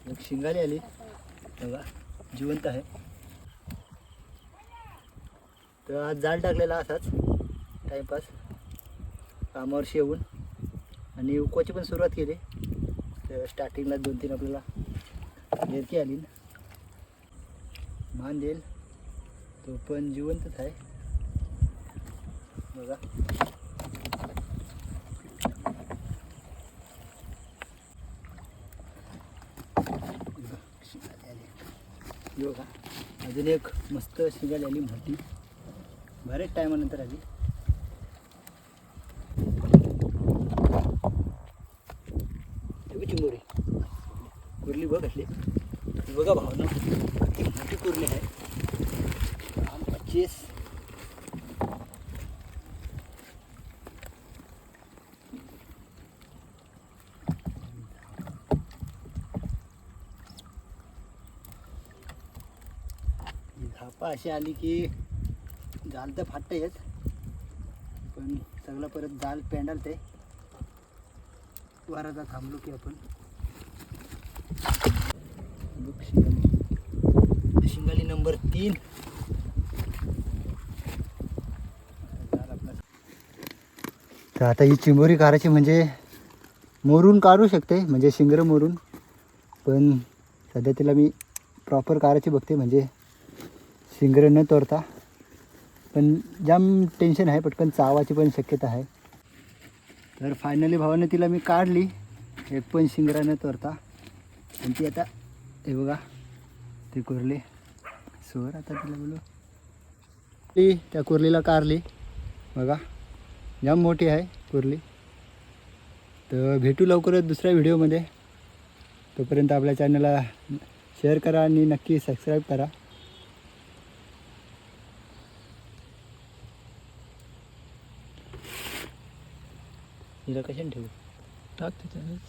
एक शिंगाली आली बघा, जिवंत आहे. तर आज जाळ टाकलेला असाच टाईमपास कामावरशी येऊन, आणि उकवाची पण सुरुवात केली. तर स्टार्टिंगला 2-3 आपल्याला लेरकी आली, मान देईल तो पण जिवंतच आहे बघा. बघा अजून एक मस्त शिंगाली आली मोठी, बऱ्याच टायमानंतर आली. चिंबोरी कुर्ली बघ असली बघा भावना, मोठी कुर्ली आहे. 25 झापा अशी आली की जाल तर फाटतं येत, पण सगळं परत जाल पेंडालते. वाराचा थांबलो की आपण शिंगाली नंबर 3. तर आता ही चिंबोरी काढायची म्हणजे मोरून काढू शकते, म्हणजे शिंगर मोरून, पण सध्या तिला मी प्रॉपर काढायची बघते, म्हणजे शिंगर न तोडता. पण जाम टेन्शन आहे, पटकन चावाची पण शक्यता आहे. तर फायनली भावाने तिला मी काढली, एक पण शिंगरा न तोडता. आणि ती आता हे बघा ते कुर्ली सोर, आता तिला बोलू ती त्या कुर्लीला काढली बघा, जाम मोठी आहे कुर्ली. तर भेटू लवकरच दुसऱ्या व्हिडिओमध्ये. तोपर्यंत आपल्या चॅनलला शेअर करा आणि नक्की सबस्क्राईब करा. हिला कशाने ठेवू, टाक त्याच्यानेच.